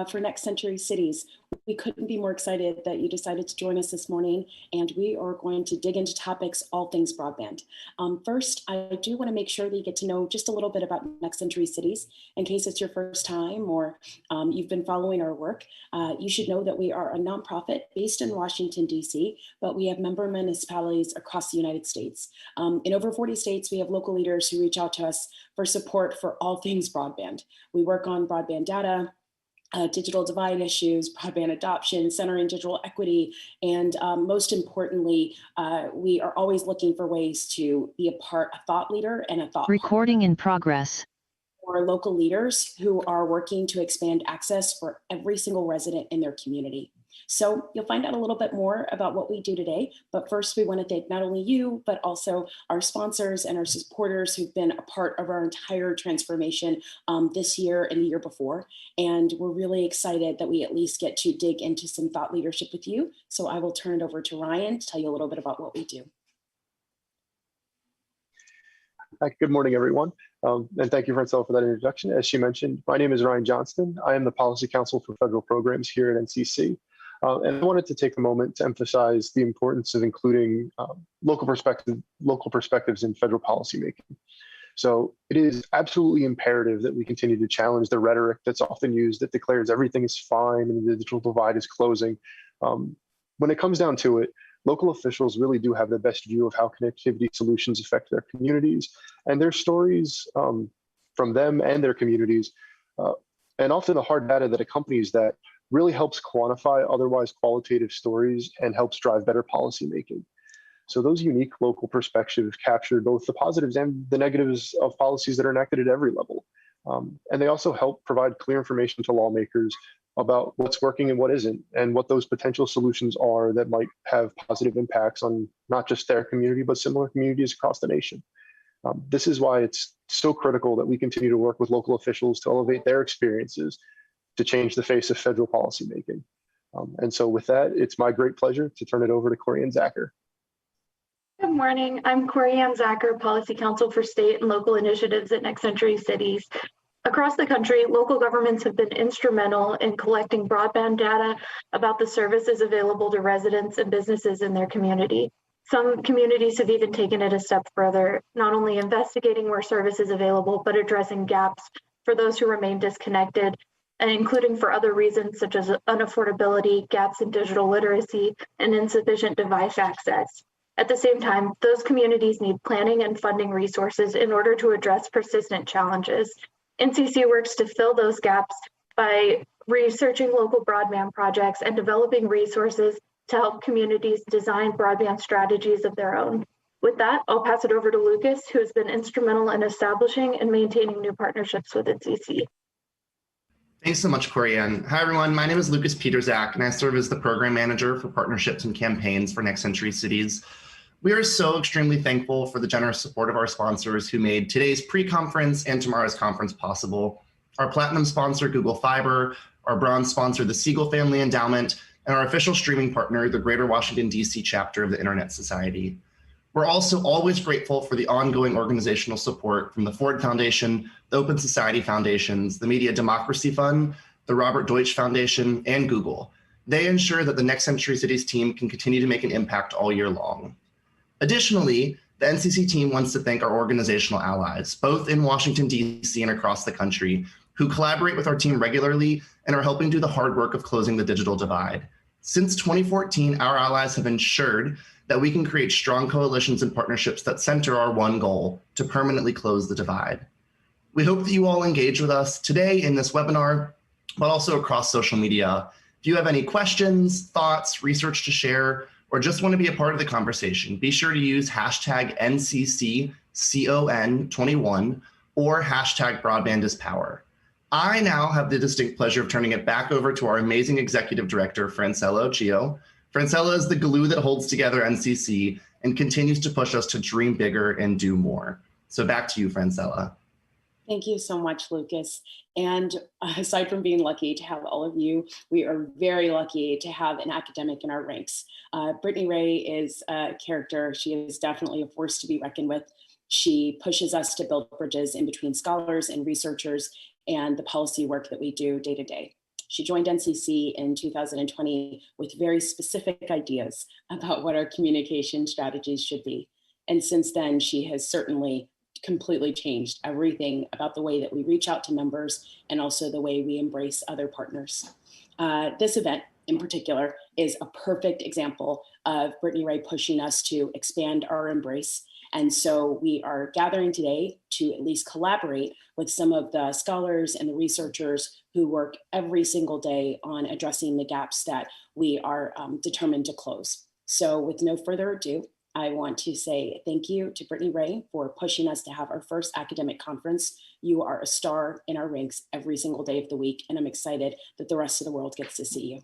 for Next Century Cities. We couldn't be more excited that you decided to join us this morning, and we are going to dig into topics all things broadband. First, I do want to make sure that you get to know just a little bit about Next Century Cities. In case it's your first time or you've been following our work, you should know that we are a nonprofit based in Washington, D.C., but we have member municipalities across the United States. In over 40 states, we have local leaders who reach out to us for support for all things broadband. We work on broadband data, digital divide issues, broadband adoption, centering digital equity, and most importantly, we are always looking for ways to be a thought leader and a thought recording in progress for local leaders who are working to expand access for every single resident in their community. So you'll find out a little bit more about what we do today, but first we want to thank not only you, but also our sponsors and our supporters who've been a part of our entire transformation this year and the year before. And we're really excited that we at least get to dig into some thought leadership with you. So I will turn it over to Ryan to tell you a little bit about what we do. Hi, good morning, everyone. And thank you, Francella, for that introduction. As she mentioned, my name is Ryan Johnston. I am the Policy Counsel for Federal Programs here at NCC. And I wanted to take a moment to emphasize the importance of including local perspectives in federal policymaking. So it is absolutely imperative that we continue to challenge the rhetoric that's often used that declares everything is fine and the digital divide is closing. When it comes down to it, local officials really do have the best view of how connectivity solutions affect their communities, and their stories from them and their communities, and often the hard data that accompanies that really helps quantify otherwise qualitative stories and helps drive better policymaking. So those unique local perspectives capture both the positives and the negatives of policies that are enacted at every level. And they also help provide clear information to lawmakers about what's working and what isn't, and what those potential solutions are that might have positive impacts on not just their community, but similar communities across the nation. This is why it's so critical that we continue to work with local officials to elevate their experiences to change the face of federal policymaking. And so with that, it's my great pleasure to turn it over to Corian Zacher. Good morning, I'm Corian Zacher, Policy Counsel for State and Local Initiatives at Next Century Cities. Across the country, local governments have been instrumental in collecting broadband data about the services available to residents and businesses in their community. Some communities have even taken it a step further, not only investigating where service is available, but addressing gaps for those who remain disconnected, and including for other reasons such as unaffordability, gaps in digital literacy, and insufficient device access. At the same time, those communities need planning and funding resources in order to address persistent challenges. NCC works to fill those gaps by researching local broadband projects and developing resources to help communities design broadband strategies of their own. With that, I'll pass it over to Lukas, who has been instrumental in establishing and maintaining new partnerships with NCC. Thanks so much, Corian. Hi, everyone. My name is Lukas Pietrzak, and I serve as the Program Manager for Partnerships and Campaigns for Next Century Cities. We are so extremely thankful for the generous support of our sponsors who made today's pre-conference and tomorrow's conference possible. Our platinum sponsor, Google Fiber, our bronze sponsor, the Siegel Family Endowment, and our official streaming partner, the Greater Washington, D.C. chapter of the Internet Society. We're also always grateful for the ongoing organizational support from the Ford Foundation, the Open Society Foundations, the Media Democracy Fund, the Robert Deutsch Foundation, and Google. They ensure that the Next Century Cities team can continue to make an impact all year long. Additionally, the NCC team wants to thank our organizational allies, both in Washington, D.C. and across the country, who collaborate with our team regularly and are helping do the hard work of closing the digital divide. Since 2014, our allies have ensured that we can create strong coalitions and partnerships that center our one goal, to permanently close the divide. We hope that you all engage with us today in this webinar, but also across social media. If you have any questions, thoughts, research to share, or just want to be a part of the conversation, be sure to use hashtag NCCCON21 or hashtag BroadbandIsPower. I now have the distinct pleasure of turning it back over to our amazing Executive Director, Francella Ochillo. Francella is the glue that holds together NCC and continues to push us to dream bigger and do more. So back to you, Francella. Thank you so much, Lukas. And aside from being lucky to have all of you, we are very lucky to have an academic in our ranks. Brittany Ray is a character. She is definitely a force to be reckoned with. She pushes us to build bridges in between scholars and researchers and the policy work that we do day to day. She joined NCC in 2020 with very specific ideas about what our communication strategies should be. And since then, she has certainly completely changed everything about the way that we reach out to members and also the way we embrace other partners. This event in particular is a perfect example of Brittany Ray pushing us to expand our embrace. And so we are gathering today to at least collaborate with some of the scholars and the researchers who work every single day on addressing the gaps that we are determined to close. So with no further ado, I want to say thank you to Brittany Ray for pushing us to have our first academic conference. You are a star in our ranks every single day of the week, and I'm excited that the rest of the world gets to see you.